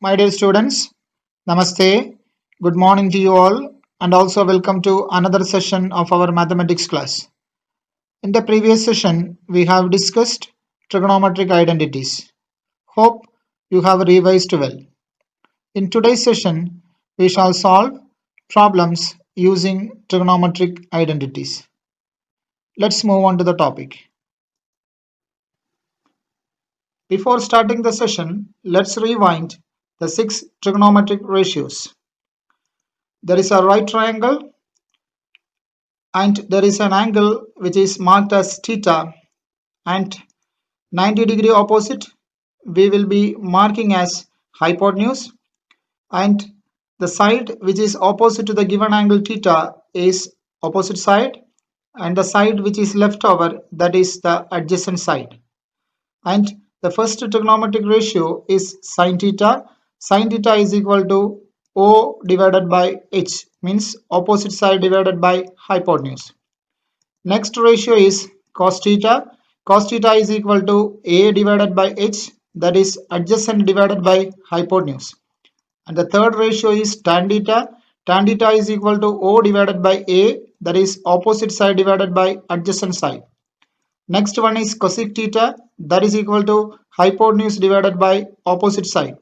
My dear students, Namaste. Good morning to you all, and also welcome to another session of our mathematics class. In the previous session, we have discussed trigonometric identities. Hope you have revised well. In today's session, we shall solve problems using trigonometric identities. Let's move on to the topic. Before starting the session, let's rewind the 6 trigonometric ratios. There is a right triangle and there is an angle which is marked as theta, and 90-degree opposite we will be marking as hypotenuse, and the side which is opposite to the given angle theta is opposite side, and the side which is left over, that is the adjacent side. And the first trigonometric ratio is sin theta. Sin theta is equal to O divided by H, means opposite side divided by hypotenuse. Next ratio is cos theta. Cos theta is equal to A divided by H, that is adjacent divided by hypotenuse. And the third ratio is tan theta. Tan theta is equal to O divided by A, that is opposite side divided by adjacent side. Next one is cosec theta, that is equal to hypotenuse divided by opposite side.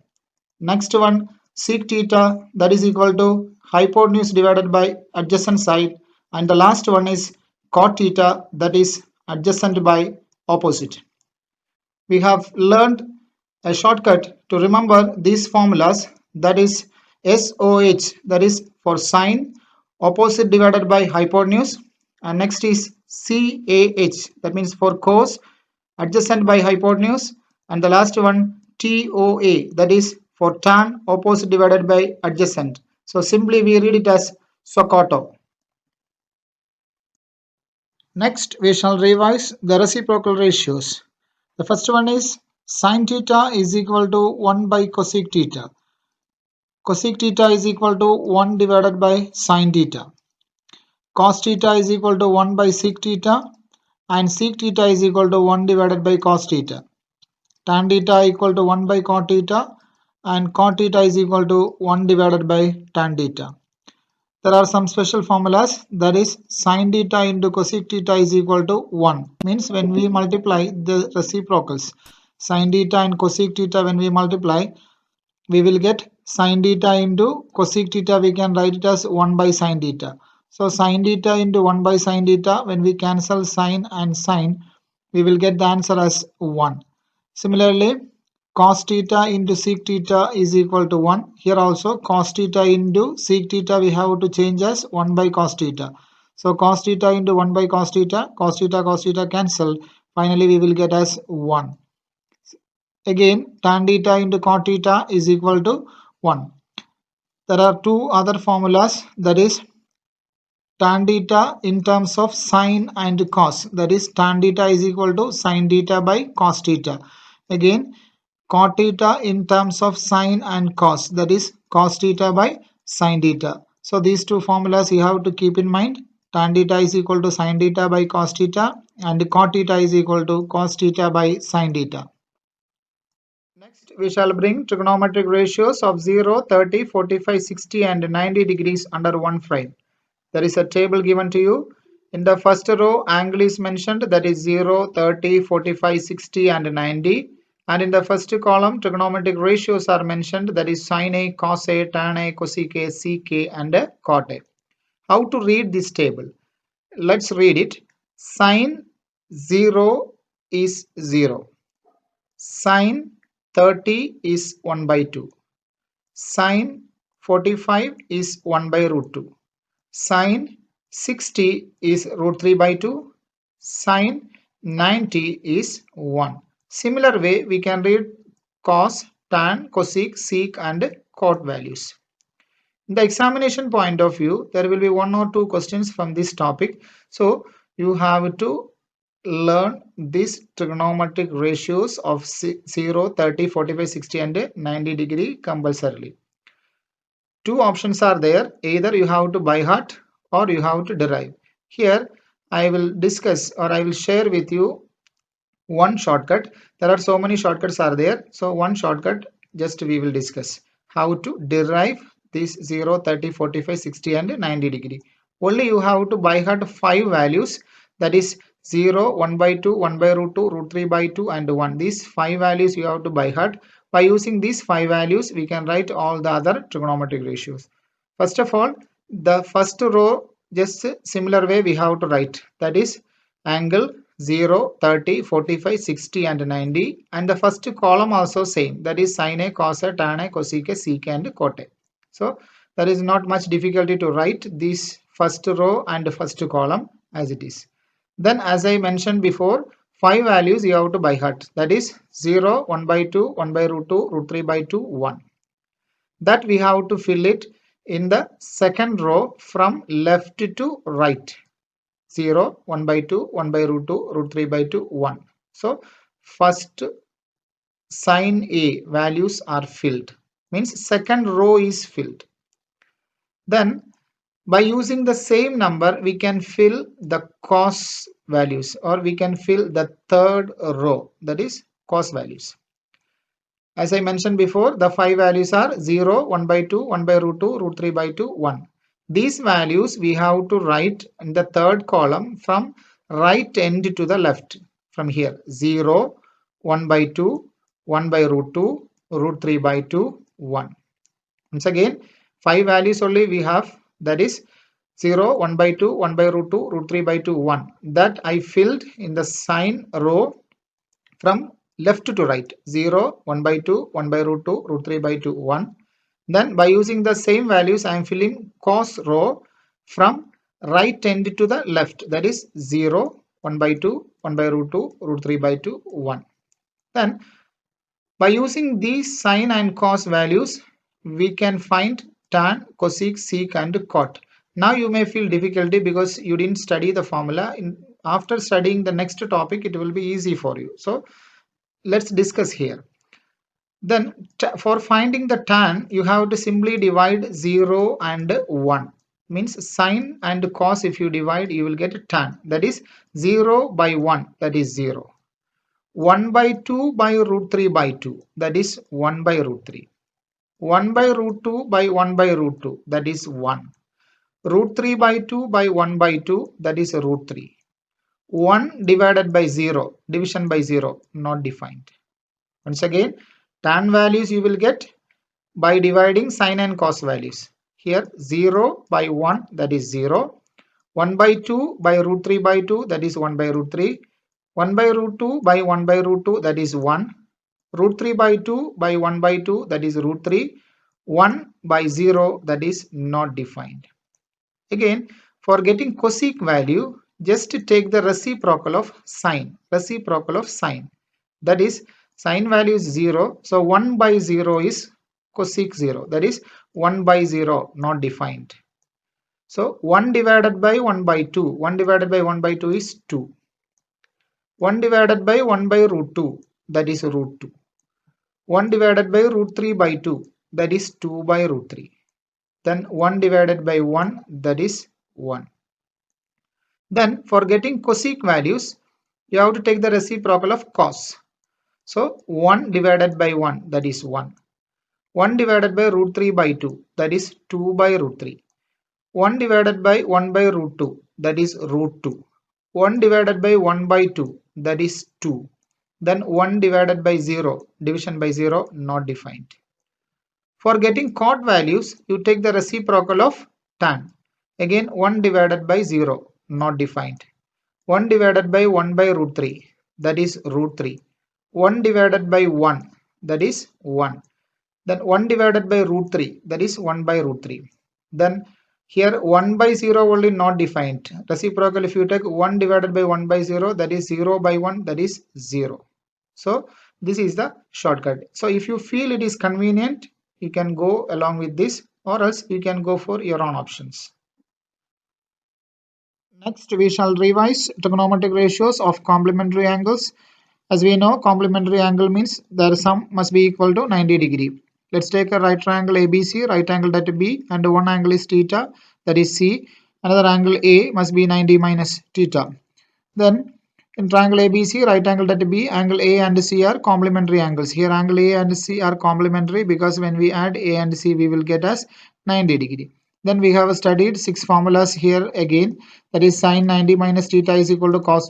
Next one, sec theta, that is equal to hypotenuse divided by adjacent side. And the last one is cot theta, that is adjacent by opposite. We have learned a shortcut to remember these formulas, that is SOH, that is for sine, opposite divided by hypotenuse, and next is CAH, that means for cos, adjacent by hypotenuse, and the last one TOA, that is for tan, opposite divided by adjacent. So simply we read it as SOHCAHTO. Next we shall revise the reciprocal ratios. The first one is sin theta is equal to 1 by cosec theta. Cosec theta is equal to 1 divided by sin theta. Cos theta is equal to 1 by sec theta, and sec theta is equal to 1 divided by cos theta. Tan theta equal to 1 by cot theta, and cot theta is equal to 1 divided by tan theta. There are some special formulas, that is sin theta into cosec theta is equal to 1, means when we multiply the reciprocals sin theta and cosec theta, when we multiply we will get sin theta into cosec theta, we can write it as 1 by sin theta. So sin theta into 1 by sin theta, when we cancel sin and sin, we will get the answer as 1. Similarly, cos theta into sec theta is equal to 1. Here also cos theta into sec theta we have to change as 1 by cos theta. So cos theta into 1 by cos theta cancel. Finally we will get as 1. Again, tan theta into cot theta is equal to 1. There are two other formulas, that is tan theta in terms of sine and cos, that is tan theta is equal to sin theta by cos theta. Again, cot theta in terms of sine and cos, that is cos theta by sin theta. So these two formulas you have to keep in mind. Tan theta is equal to sin theta by cos theta, and cot theta is equal to cos theta by sin theta. Next we shall bring trigonometric ratios of 0, 30, 45, 60 and 90 degrees under one frame. There is a table given to you. In the first row, angle is mentioned, that is 0, 30, 45, 60 and 90. And in the first column, trigonometric ratios are mentioned, that is sin A, cos A, tan A, cosec A, sec A and cot A. How to read this table? Let's read it. Sin 0 is 0. Sin 30 is 1 by 2. Sin 45 is 1 by root 2. Sin 60 is root 3 by 2. Sin 90 is 1. Similar way we can read cos, tan, cosec, sec and cot values. In the examination point of view, there will be 1 or 2 questions from this topic. So you have to learn these trigonometric ratios of 0, 30, 45, 60 and 90 degree compulsorily. Two options are there, either you have to by heart or you have to derive. Here I will discuss or I will share with you one shortcut. There are so many shortcuts are there, so one shortcut just we will discuss. how to derive this 0, 30, 45, 60 and 90 degree. Only you have to by heart 5 values, that is 0, 1 by 2, 1 by root 2, root 3 by 2 and 1. These 5 values you have to by heart. By using these 5 values, we can write all the other trigonometric ratios. First of all, the first row, just similar way we have to write, that is angle 0, 30, 45, 60 and 90, and the first column also same, that is sin A, cos A, tan A, cosec A, sec A and cot A. So there is not much difficulty to write this first row and first column as it is. Then as I mentioned before, 5 values you have to by heart, that is 0, 1 by 2, 1 by root 2, root 3 by 2, 1. That we have to fill it in the second row from left to right. 0, 1 by 2, 1 by root 2, root 3 by 2, 1. So first sin A values are filled, means second row is filled. Then by using the same number, we can fill the cos values, or we can fill the third row, that is cos values. As I mentioned before, the 5 values are 0, 1 by 2, 1 by root 2, root 3 by 2, 1. These values we have to write in the third column from right end to the left. From here, 0, 1 by 2, 1 by root 2, root 3 by 2, 1. Once again, 5 values only we have, that is 0, 1 by 2, 1 by root 2, root 3 by 2, 1. That I filled in the sin row from left to right, 0, 1 by 2, 1 by root 2, root 3 by 2, 1. Then by using the same values, I am filling cos row from right end to the left, that is 0, 1 by 2, 1 by root 2, root 3 by 2, 1. Then by using these sin and cos values, we can find tan, cosec, sec and cot. Now you may feel difficulty because you didn't study the formula. After studying the next topic, it will be easy for you. So let's discuss here. Then for finding the tan, you have to simply divide 0 and 1. Means sin and cos, if you divide, you will get tan. That is 0 by 1, that is 0. 1 by 2 by root 3 by 2, that is 1 by root 3. 1 by root 2 by 1 by root 2, that is 1. Root 3 by 2 by 1 by 2, that is root 3. 1 divided by 0, division by 0, not defined. Once again, tan values you will get by dividing sin and cos values. Here 0 by 1, that is 0. 1 by 2 by root 3 by 2, that is 1 by root 3. 1 by root 2 by 1 by root 2, that is 1. Root 3 by 2 by 1 by 2, that is root 3. 1 by 0, that is not defined. Again, for getting cosec value, just take the reciprocal of sine. Reciprocal of sine. That is, sine value is 0. So 1 by 0 is cosec 0. That is 1 by 0, not defined. So 1 divided by 1 by 2. 1 divided by 1 by 2 is 2. 1 divided by 1 by root 2. That is root 2. 1 divided by root 3 by 2. That is 2 by root 3. Then 1 divided by 1, that is 1. Then for getting cosec values, you have to take the reciprocal of cos. So 1 divided by 1, that is 1. 1 divided by root 3 by 2, that is 2 by root 3. 1 divided by 1 by root 2, that is root 2. 1 divided by 1 by 2, that is 2. Then 1 divided by 0, division by 0, not defined. For getting cot values, you take the reciprocal of tan. Again 1 divided by 0, not defined. 1 divided by 1 by root 3, that is root 3. 1 divided by 1, that is 1. Then 1 divided by root 3, that is 1 by root 3. Then here 1 by 0 only not defined. Reciprocal, if you take 1 divided by 1 by 0, that is 0 by 1, that is 0. So this is the shortcut. So if you feel it is convenient, you can go along with this, or else you can go for your own options. Next, we shall revise trigonometric ratios of complementary angles. As we know, complementary angle means their sum must be equal to 90 degree. Let's take a right triangle ABC, right angle that B, and one angle is theta, that is C. Another angle A must be 90 minus theta. Then In triangle ABC, right angle at B, angle A and C are complementary angles. Here angle A and C are complementary because when we add A and C, we will get as 90 degree. Then we have studied 6 formulas here again. That is sin 90 minus theta is equal to cos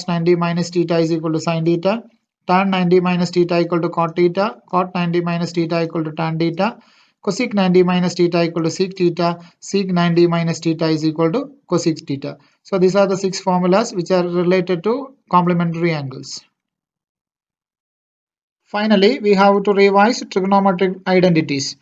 90 minus theta is equal to sin theta, tan 90 minus theta equal to cot 90 minus theta equal to tan theta, cosec 90 minus theta equal to sec 90 minus theta is equal to cosec theta. So these are the 6 formulas which are related to complementary angles. Finally, we have to revise trigonometric identities.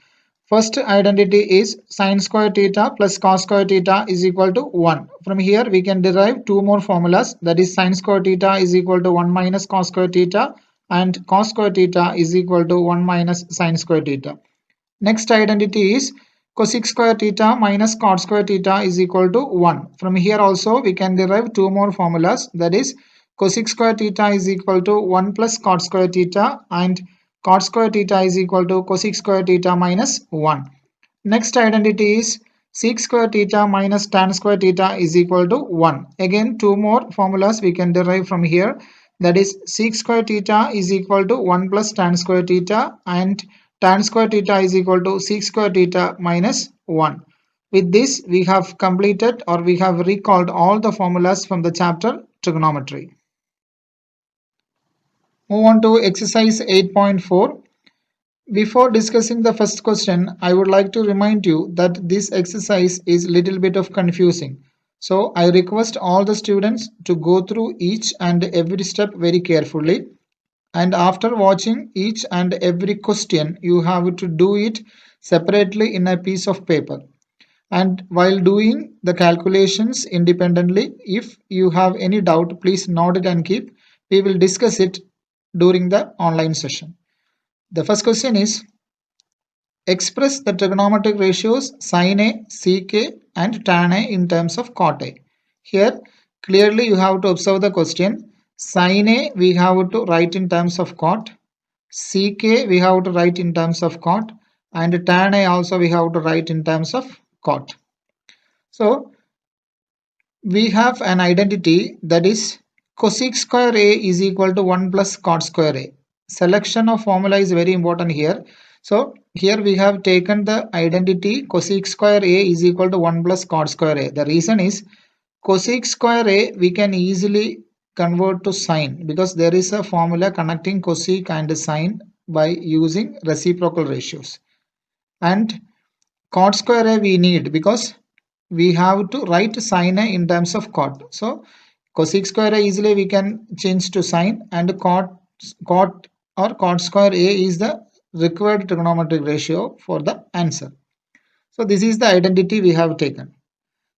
First identity is sin square theta plus cos square theta is equal to 1. From here we can derive two more formulas, that is sin square theta is equal to 1 minus cos square theta and cos square theta is equal to 1 minus sin square theta. Next identity is cosec square theta minus cot square theta is equal to 1. From here also we can derive two more formulas, that is cosec square theta is equal to 1 plus cot square theta and cot square theta is equal to cosec square theta minus 1. Next identity is sec square theta minus tan square theta is equal to 1. Again two more formulas we can derive from here, that is sec square theta is equal to 1 plus tan square theta and tan square theta is equal to sec square theta minus 1. With this we have completed or we have recalled all the formulas from the chapter trigonometry. Move on to exercise 8.4. Before discussing the first question, I would like to remind you that this exercise is little bit of confusing. So I request all the students to go through each and every step very carefully. And after watching each and every question, you have to do it separately in a piece of paper. And while doing the calculations independently, if you have any doubt, please note it and keep. We will discuss it during the online session. The first question is, express the trigonometric ratios sin A, sec A and tan A in terms of cot A. Here clearly you have to observe the question. Sin A we have to write in terms of cot, sec A we have to write in terms of cot and tan A also we have to write in terms of cot. So we have an identity, that is cosec square A is equal to 1 plus cot square A. Selection of formula is very important here. So here we have taken the identity cosec square A is equal to 1 plus cot square A. The reason is cosec square A we can easily convert to sine because there is a formula connecting cosec and sine by using reciprocal ratios. And cot square A we need because we have to write sine A in terms of cot. So cosec square A easily we can change to sine, and cot or cot square A is the required trigonometric ratio for the answer. So this is the identity we have taken.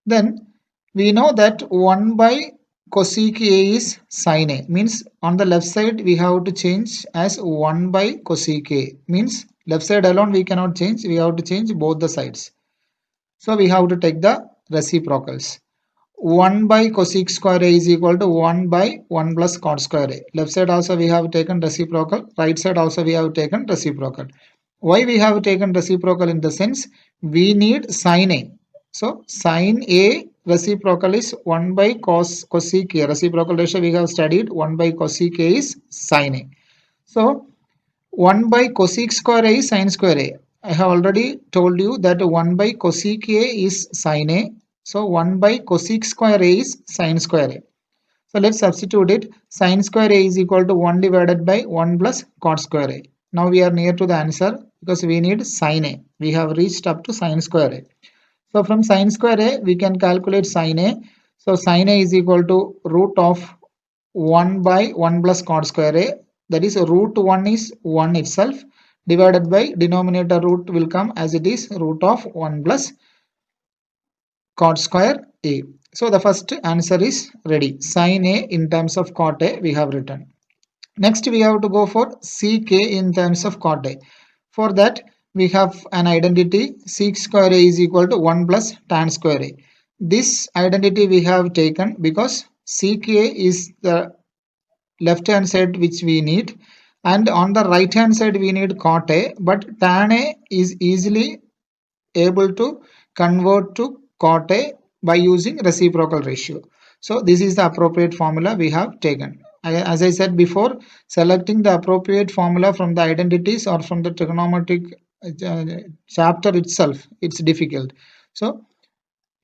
Then we know that 1 by cosec A is sin A, means on the left side we have to change as 1 by cosec A, means left side alone we cannot change, we have to change both the sides. So we have to take the reciprocals. 1 by cosec square A is equal to 1 by 1 plus cot square A. Left side also we have taken reciprocal, right side also we have taken reciprocal. Why we have taken reciprocal? In the sense we need sin A. So sin A reciprocal is 1 by cosec A. Reciprocal ratio we have studied, 1 by cosec A is sin A. So 1 by cosec square A is sin square A. I have already told you that 1 by cosec A is sin A. So 1 by cosec square A is sin square A. So let's substitute it. Sin square A is equal to 1 divided by 1 plus cot square A. Now we are near to the answer because we need sin A. We have reached up to sin square A. So from sin square A we can calculate sin A. So sin A is equal to root of 1 by 1 plus cot square A. That is root 1 is 1 itself, divided by denominator root will come as it is root of 1 plus cot square A. So the first answer is ready. Sin A in terms of cot A we have written. Next we have to go for sec A in terms of cot A. For that we have an identity sec square A is equal to 1 plus tan square A. This identity we have taken because sec A is the left hand side which we need, and on the right hand side we need cot A, but tan A is easily able to convert to cot A by using reciprocal ratio. So this is the appropriate formula we have taken. As I said before, selecting the appropriate formula from the identities or from the trigonometric chapter itself, it's difficult. So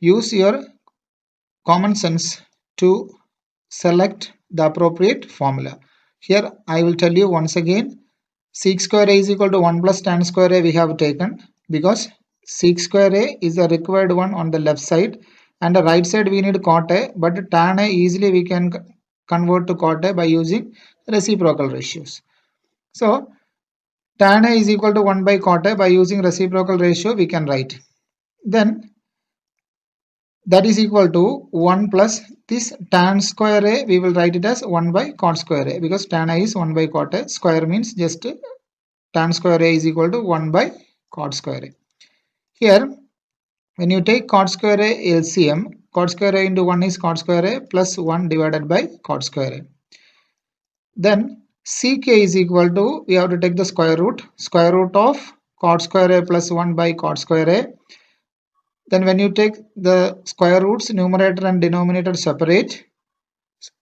use your common sense to select the appropriate formula. Here I will tell you once again, sec square a is equal to 1 plus tan square a we have taken because sec square a is the required one on the left side, and the right side we need cot a, but tan a easily we can convert to cot a by using reciprocal ratios. So tan a is equal to 1 by cot a. By using reciprocal ratio we can write. Then that is equal to 1 plus this tan square a, we will write it as 1 by cot square a because tan a is 1 by cot a. Square means just tan square a is equal to 1 by cot square a. Here when you take cot square a LCM, cot square a into 1 is cot square a plus 1 divided by cot square a. Then ck is equal to, we have to take the square root of cot square a plus 1 by cot square a. Then when you take the square roots, numerator and denominator separate.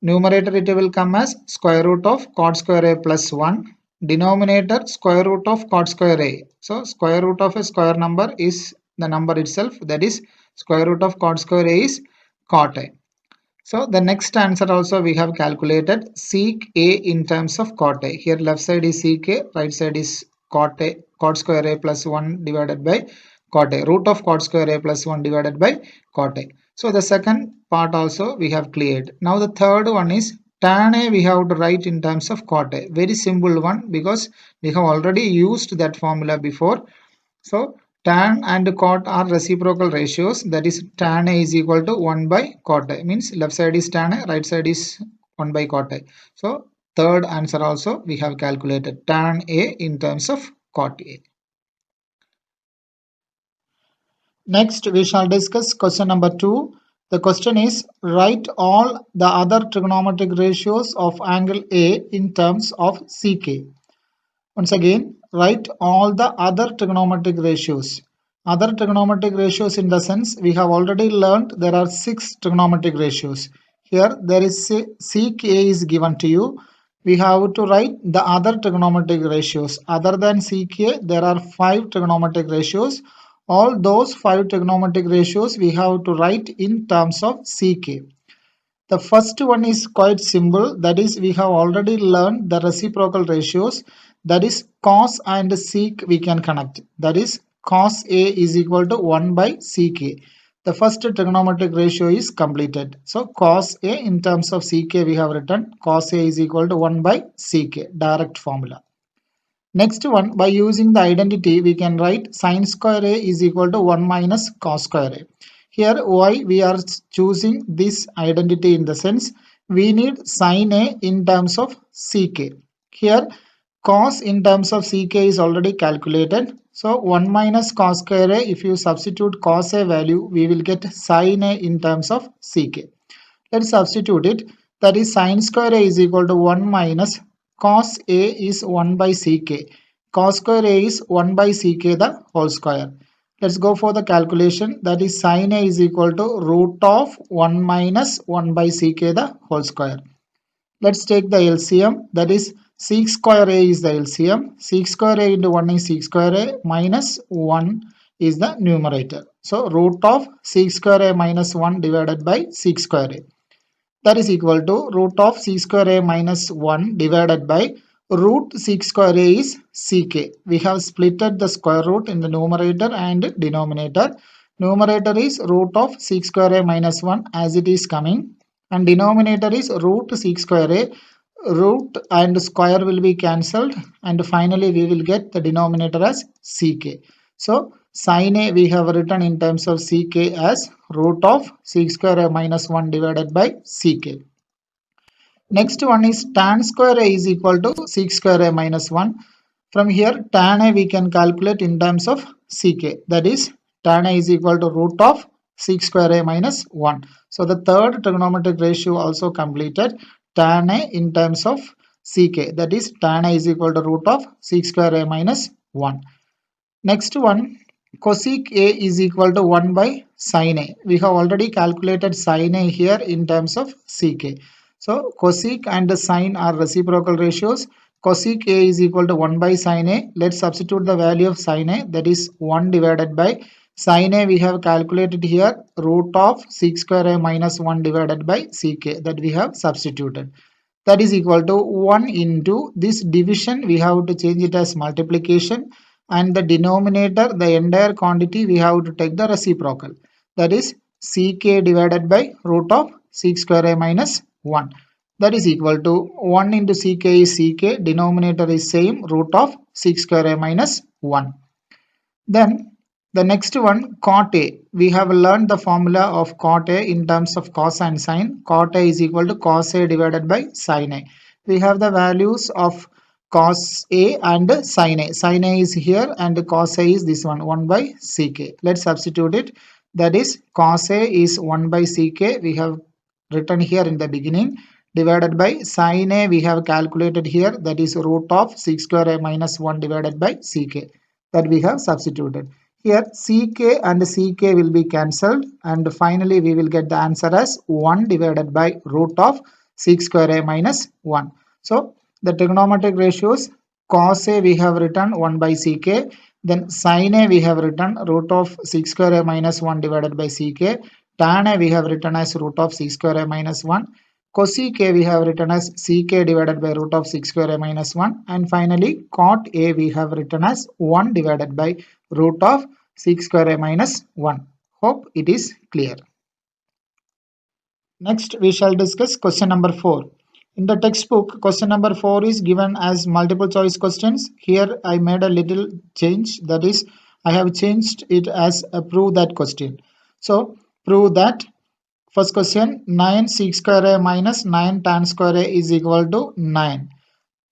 Numerator it will come as square root of cot square a plus 1. Denominator square root of cot square a. So square root of a square number is the number itself, that is square root of cot square a is cot a. So the next answer also we have calculated sec a in terms of cot a. Here left side is sec a, right side is cot a, cot square a plus 1 divided by cot a, root of cot square a plus 1 divided by cot a. So the second part also we have cleared. Now the third one is tan a we have to write in terms of cot a. Very simple one because we have already used that formula before. So tan and cot are reciprocal ratios, that is tan a is equal to 1 by cot a, means left side is tan a, right side is 1 by cot a. So third answer also we have calculated tan a in terms of cot a. Next we shall discuss question number 2. The question is, write all the other trigonometric ratios of angle A in terms of ck. Once again, write all the other trigonometric ratios. Other trigonometric ratios in the sense we have already learned there are 6 trigonometric ratios. Here there is sec A is given to you. We have to write the other trigonometric ratios. Other than sec A, there are 5 trigonometric ratios. All those 5 trigonometric ratios we have to write in terms of sec A. The first one is quite simple, that is we have already learned the reciprocal ratios, that is cos and sec we can connect, that is cos A is equal to 1 by sec A. The first trigonometric ratio is completed. So cos A in terms of sec we have written cos A is equal to 1 by sec A, direct formula. Next one, by using the identity we can write sin square A is equal to 1 minus cos square A. Here why we are choosing this identity in the sense we need sin A in terms of sec. Here cos in terms of sec is already calculated. So 1 minus cos square A, if you substitute cos A value we will get sin A in terms of sec. Let's substitute it, that is sin square A is equal to 1 minus cos A is 1 by sec. Cos square A is 1 by sec the whole square. Let's go for the calculation, that is sin A is equal to root of 1 minus 1 by sec the whole square. Let's take the LCM, that is sec square A is the LCM. Sec square A into 1 is sec square A minus 1 is the numerator. So root of sec square A minus 1 divided by sec square A. That is equal to root of sec square A minus 1 divided by root sec square A is sec. We have splitted the square root in the numerator and denominator. Numerator is root of sec square A minus 1 as it is coming, and denominator is root sec square A. Root and square will be cancelled, and finally we will get the denominator as sec. So sin A we have written in terms of sec as root of sec square A minus 1 divided by sec. Next one is tan square A is equal to sec square A minus 1. From here tan A we can calculate in terms of sec. That is tan A is equal to root of sec square A minus 1. So the third trigonometric ratio also completed, tan A in terms of sec. That is tan A is equal to root of sec square A minus 1. Next one, cosec A is equal to 1 by sin A. We have already calculated sin A here in terms of sec A. So cosec and sin are reciprocal ratios. Cosec A is equal to 1 by sin A. Let's substitute the value of sin A, that is 1 divided by sin A. We have calculated here root of sec square A minus 1 divided by sec A, that we have substituted. That is equal to 1 into this division. We have to change it as multiplication, and the denominator, the entire quantity, we have to take the reciprocal, that is sec divided by root of sec square A minus 1. That is equal to 1 into sec is sec, denominator is same, root of sec square A minus 1. Then the next one, cot A. We have learned the formula of cot A in terms of cos and sin. Cot A is equal to cos A divided by sin A. We have the values of cos A and sin A. Sin A is here and cos A is this one, 1 by sec A. Let's substitute it. That is cos A is 1 by sec A. We have written here in the beginning, divided by sin A we have calculated here, that is root of sec square A minus 1 divided by sec A, that we have substituted. Here sec and sec will be cancelled, and finally we will get the answer as 1 divided by root of sec square A minus 1. So the trigonometric ratios, cos A we have written 1 by sec A, then sin A we have written root of sec square A minus 1 divided by sec A, tan A we have written as root of sec square A minus 1, cosec A we have written as sec divided by root of sec square A minus 1, and finally cot A we have written as 1 divided by root of sec square A minus 1. Hope it is clear. Next we shall discuss question number 4. In the textbook, question number 4 is given as multiple choice questions. Here I made a little change, that is I have changed it as a prove that question. So prove that. First question, 9 sec square A minus 9 tan square A is equal to 9.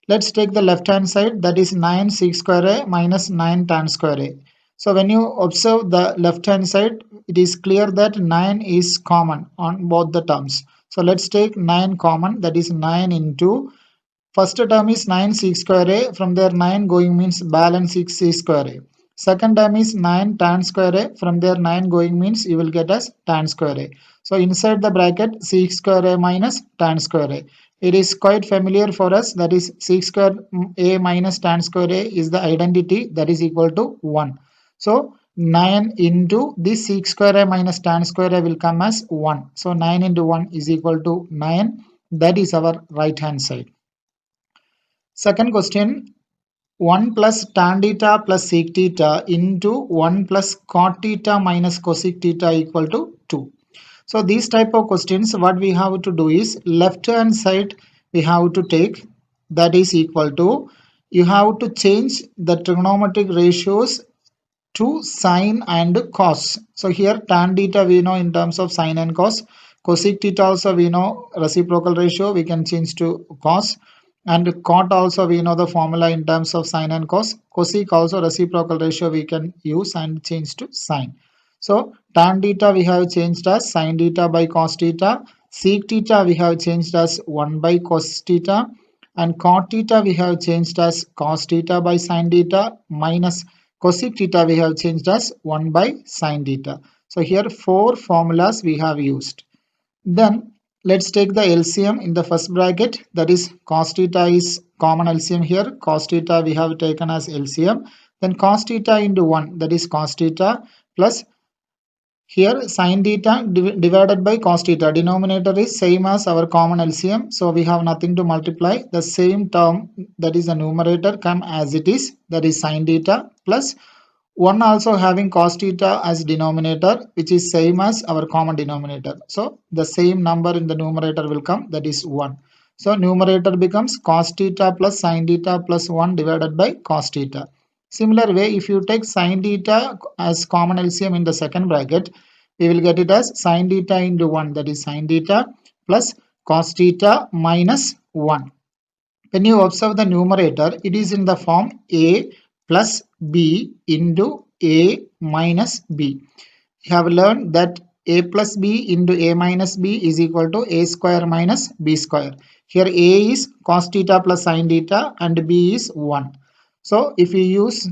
Let's take the left hand side, that is 9 sec square A minus 9 tan square A. So when you observe the left hand side, it is clear that 9 is common on both the terms. So let's take 9 common, that is 9 into, first term is 9 sec square A, from there 9 going means balance 6 sec square A. Second term is 9 tan square A, from there 9 going means you will get as tan square A. So inside the bracket sec square A minus tan square A. It is quite familiar for us, that is sec square A minus tan square A is the identity, that is equal to 1. So 9 into this sec square A minus tan square A will come as 1. So 9 into 1 is equal to 9. That is our right hand side. Second question, 1 plus tan theta plus sec theta into 1 plus cot theta minus cosec theta equal to 2. So these type of questions, what we have to do is left hand side we have to take, that is equal to, you have to change the trigonometric ratios to sine and cos. So here tan theta we know in terms of sine and cos. Cosec theta also we know reciprocal ratio, we can change to cos. And cot also we know the formula in terms of sine and cos. Cosec also reciprocal ratio we can use and change to sine. So tan theta we have changed as sine theta by cos theta. Sec theta we have changed as 1 by cos theta. And cot theta we have changed as cos theta by sine theta, minus cosec theta we have changed as 1 by sine theta. So here 4 formulas we have used. Then let's take the LCM in the first bracket, that is cos theta is common LCM here. Cos theta we have taken as LCM. Then cos theta into 1, that is cos theta, plus here sine theta divided by cos theta. Denominator is same as our common LCM. So we have nothing to multiply. The same term, that is the numerator, come as it is, that is sine theta, plus 1 also having cos theta as denominator, which is same as our common denominator. So the same number in the numerator will come, that is 1. So numerator becomes cos theta plus sine theta plus 1 divided by cos theta. Similar way, if you take sine theta as common LCM in the second bracket, we will get it as sine theta into 1, that is sine theta, plus cos theta minus 1. When you observe the numerator, it is in the form A plus B into A minus B. You have learned that A plus B into A minus B is equal to A square minus B square. Here A is cos theta plus sine theta and B is 1. So if you use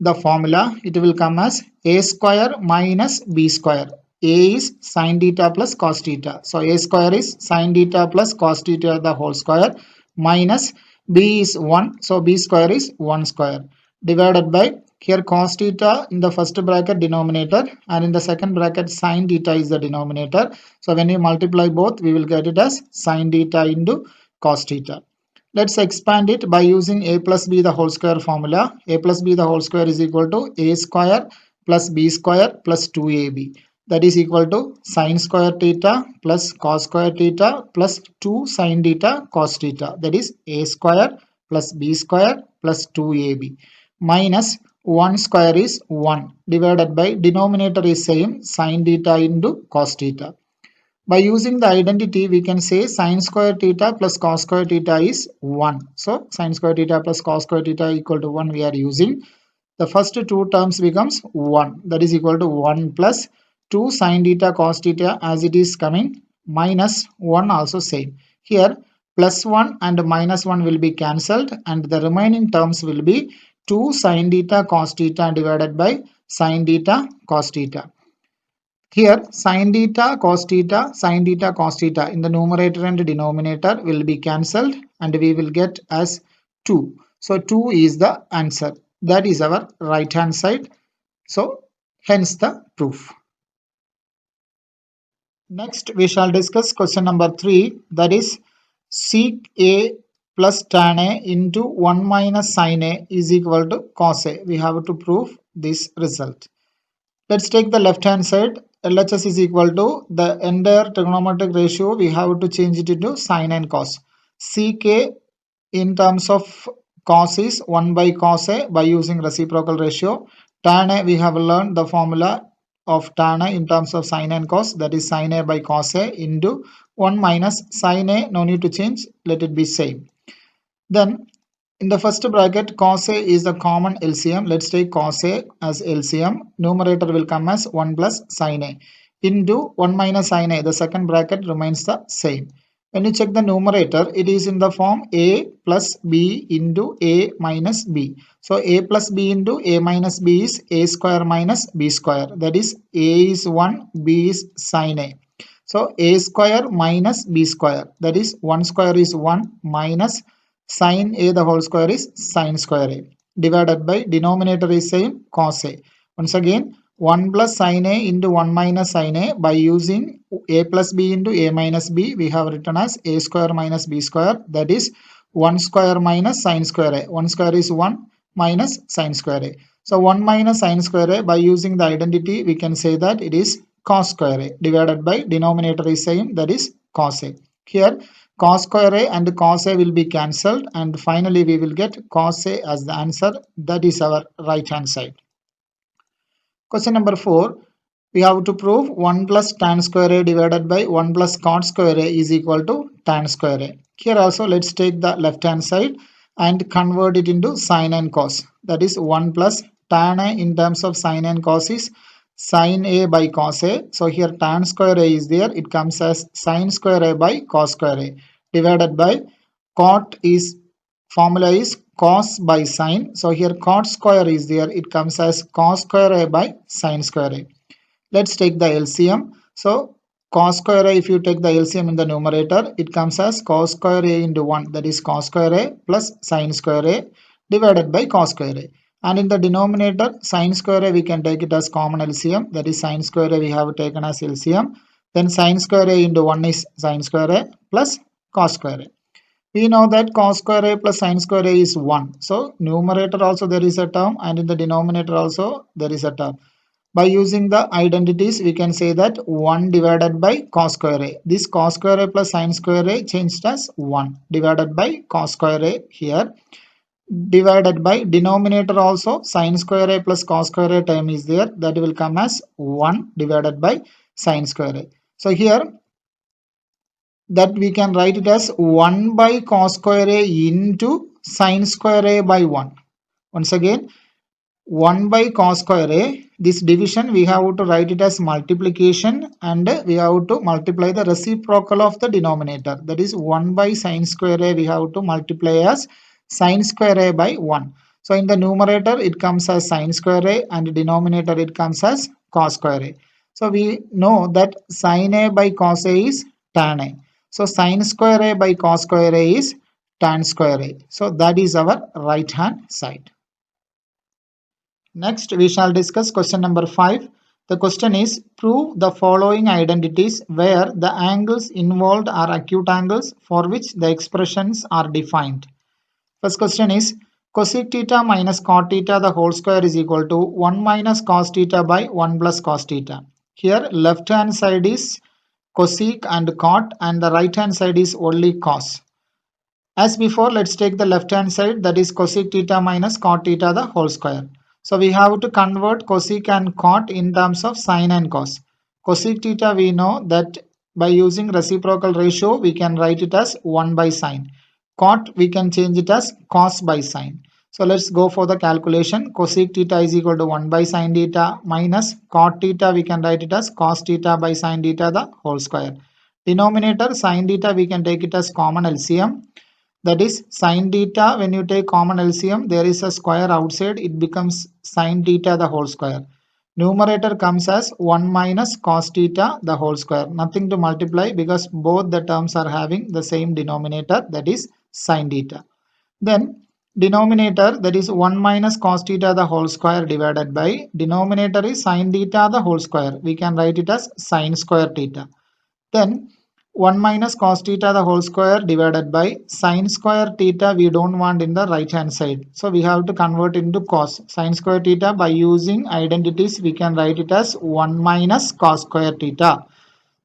the formula, it will come as a square minus b square. A is sine theta plus cos theta. So a square is sine theta plus cos theta the whole square minus b is 1. So b square is 1 square divided by here cos theta in the first bracket denominator and in the second bracket sine theta is the denominator. So when you multiply both, we will get it as sine theta into cos theta. Let's expand it by using a plus b the whole square formula. A plus b the whole square is equal to a square plus b square plus 2ab. That is equal to sine square theta plus cos square theta plus 2 sine theta cos theta. That is a square plus b square plus 2ab minus 1 square is 1 divided by denominator is same sine theta into cos theta. By using the identity, we can say sine square theta plus cos square theta is 1. So sine square theta plus cos square theta equal to 1 we are using. The first two terms becomes 1. That is equal to 1 plus 2 sine theta cos theta as it is coming minus 1 also same. Here plus 1 and minus 1 will be cancelled and the remaining terms will be 2 sine theta cos theta divided by sine theta cos theta. Here sin theta cos theta in the numerator and denominator will be cancelled and we will get as 2. So 2 is the answer. That is our right hand side. So hence the proof. Next we shall discuss question number 3, that is sec a plus tan a into 1 minus sin a is equal to cos a. We have to prove this result. Let's take the left hand side. LHS is equal to the entire trigonometric ratio. We have to change it into sine and cos. Sec in terms of cos is 1 by cos a by using reciprocal ratio. Tan a, we have learned the formula of tan a in terms of sine and cos, that is sine a by cos a into 1 minus sine a. No need to change, let it be same. Then in the first bracket, cos a is the common LCM. Let's take cos a as LCM. Numerator will come as 1 plus sin a into 1 minus sin a. The second bracket remains the same. When you check the numerator, it is in the form a plus b into a minus b. So a plus b into a minus b is a square minus b square. That is a is 1, b is sin a. So a square minus b square. That is 1 square is 1 minus sin a the whole square is sin square a divided by denominator is same cos a. Once again 1 plus sin a into 1 minus sin a by using a plus b into a minus b we have written as a square minus b square, that is 1 square minus sin square a. 1 square is 1 minus sin square a. So 1 minus sin square a by using the identity we can say that it is cos square a divided by denominator is same, that is cos a. Here cos square a and cos a will be cancelled and finally we will get cos a as the answer. That is our right hand side. Question number 4. We have to prove 1 plus tan square a divided by 1 plus cot square a is equal to tan square a. Here also let's take the left hand side and convert it into sine and cos. That is 1 plus tan a in terms of sine and cos is sin a by cos a. So here tan square a is there. It comes as sin square a by cos square a divided by cot is formula is cos by sine. So here cot square is there. It comes as cos square a by sin square a. Let's take the LCM. So cos square a, if you take the LCM in the numerator, it comes as cos square a into 1. That is cos square a plus sin square a divided by cos square a. And in the denominator, sin square a we can take it as common LCM. That is sin square a we have taken as LCM. Then sin square a into 1 is sin square a plus cos square a. We know that cos square a plus sin square a is 1. So numerator also there is a term and in the denominator also there is a term. By using the identities, we can say that 1 divided by cos square a. This cos square a plus sin square a changed as 1 divided by cos square a here. Divided by denominator also sin square a plus cos square a term is there, that will come as 1 divided by sin square a. So here that we can write it as 1 by cos square a into sin square a by 1. Once again 1 by cos square a, this division we have to write it as multiplication and we have to multiply the reciprocal of the denominator, that is 1 by sin square a we have to multiply as sin square a by 1. So in the numerator it comes as sin square a, and denominator it comes as cos square a. So we know that sin a by cos a is tan a. So sin square a by cos square a is tan square a. So that is our right hand side. Next, we shall discuss question number 5. The question is, prove the following identities where the angles involved are acute angles for which the expressions are defined. First question is, cosec theta minus cot theta the whole square is equal to 1 minus cos theta by 1 plus cos theta. Here, left hand side is cosec and cot, and the right hand side is only cos. As before, let's take the left hand side, that is cosec theta minus cot theta the whole square. So we have to convert cosec and cot in terms of sine and cos. Cosec theta, we know that by using reciprocal ratio we can write it as 1 by sine. Cot we can change it as cos by sine. So let's go for the calculation. Cosec theta is equal to 1 by sine theta minus cot theta, we can write it as cos theta by sine theta the whole square. Denominator sine theta, we can take it as common LCM. That is sin theta, when you take common LCM, there is a square outside, it becomes sin theta the whole square. Numerator comes as 1 minus cos theta the whole square. Nothing to multiply because both the terms are having the same denominator, that is sin theta. Then denominator, that is 1 minus cos theta the whole square divided by denominator is sin theta the whole square. We can write it as sin square theta. Then 1 minus cos theta the whole square divided by sin square theta, we don't want in the right hand side. So we have to convert into cos. Sin square theta, by using identities we can write it as 1 minus cos square theta.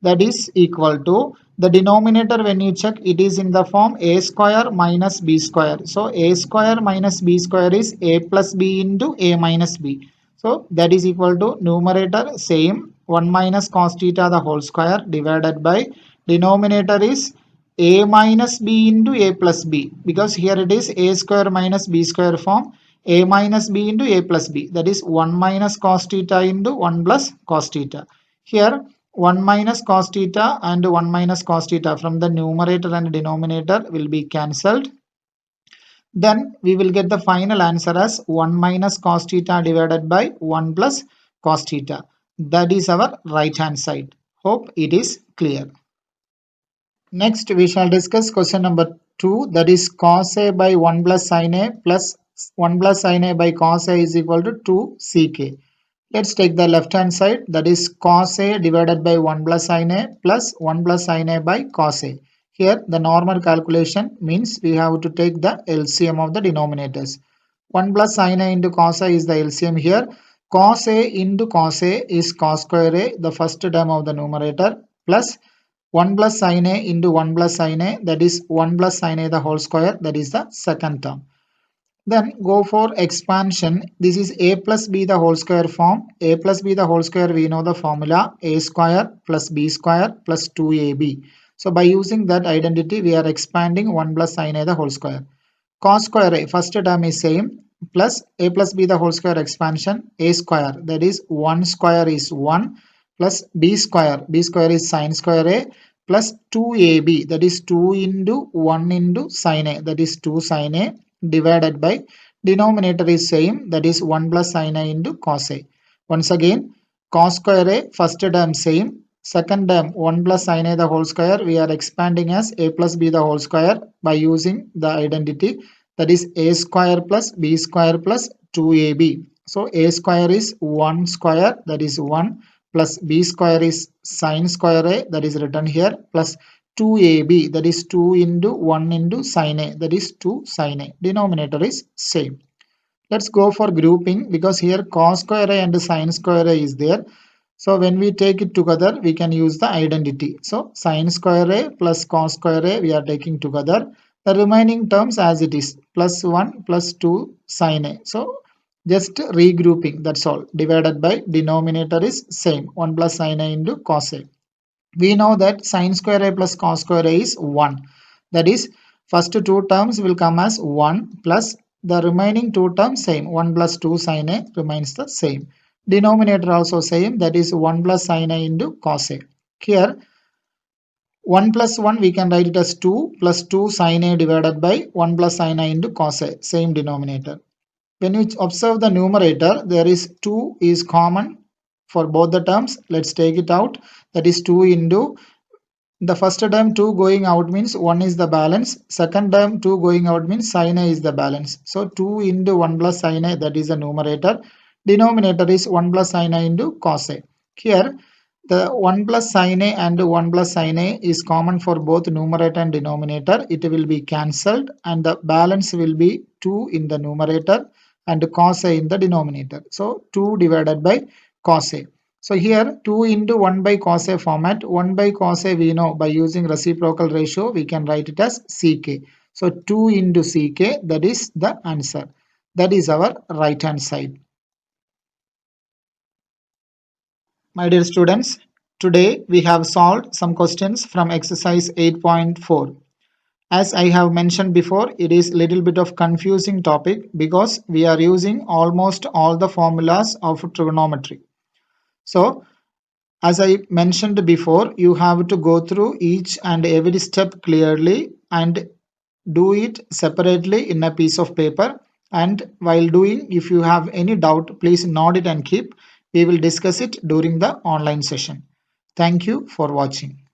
That is equal to, the denominator when you check, it is in the form a square minus b square. So a square minus b square is a plus b into a minus b. So that is equal to numerator same 1 minus cos theta the whole square divided by denominator is a minus b into a plus b, because here it is a square minus b square form, a minus b into a plus b, that is 1 minus cos theta into 1 plus cos theta. Here 1 minus cos theta and 1 minus cos theta from the numerator and denominator will be cancelled. Then we will get the final answer as 1 minus cos theta divided by 1 plus cos theta. That is our right hand side. Hope it is clear. Next, we shall discuss question number 2, that is cos a by 1 plus sin a plus 1 plus sin a by cos a is equal to 2 sec. Let's take the left hand side, that is cos a divided by 1 plus sin a plus 1 plus sin a by cos a. Here the normal calculation means we have to take the LCM of the denominators. 1 plus sin a into cos a is the LCM here. Cos a into cos a is cos square a, the first term of the numerator, plus 1 plus sin a into 1 plus sin a, that is 1 plus sin a the whole square, that is the second term. Then go for expansion. This is a plus b the whole square form. A plus b the whole square, we know the formula, a square plus b square plus 2ab. So by using that identity, we are expanding 1 plus sin a the whole square. Cos square a, first term is same, plus a plus b the whole square expansion, a square, that is 1 square is 1, plus b square is sin square a, plus 2ab, that is 2 into 1 into sin a, that is 2 sin a, divided by denominator is same, that is 1 plus sin a into cos a. Once again, cos square a, first term same, second term 1 plus sin a the whole square, we are expanding as a plus b the whole square by using the identity, that is a square plus b square plus 2ab. So a square is 1 square, that is 1, plus b square is sin square a, that is written here, plus 2ab, that is 2 into 1 into sin a, that is 2 sin a. Denominator is same. Let's go for grouping, because here cos square a and sin square a is there. So when we take it together, we can use the identity. So sin square a plus cos square a we are taking together. The remaining terms as it is, plus 1 plus 2 sin a. So just regrouping, that's all. Divided by denominator is same, 1 plus sin a into cos a. We know that sin square a plus cos square a is 1. That is, first two terms will come as 1, plus the remaining two terms same, 1 plus 2 sin a remains the same. Denominator also same, that is 1 plus sin a into cos a. Here 1 plus 1 we can write it as 2 plus 2 sin a divided by 1 plus sin a into cos a, same denominator. When you observe the numerator, there is 2 is common for both the terms. Let's take it out. That is 2 into the first term 2 going out means 1 is the balance. Second term 2 going out means sin a is the balance. So 2 into 1 plus sin a, that is the numerator. Denominator is 1 plus sin a into cos a. Here the 1 plus sin a and 1 plus sin a is common for both numerator and denominator. It will be cancelled and the balance will be 2 in the numerator and cos a in the denominator. So 2 divided by cos a. So here 2 into 1 by cos a format, 1 by cos a we know by using reciprocal ratio we can write it as ck. So 2 into ck, that is the answer. That is our right hand side. My dear students, today we have solved some questions from exercise 8.4. As I have mentioned before, it is little bit of confusing topic because we are using almost all the formulas of trigonometry. So as I mentioned before, you have to go through each and every step clearly and do it separately in a piece of paper. And while doing, if you have any doubt, please note it and keep. We will discuss it during the online session. Thank you for watching.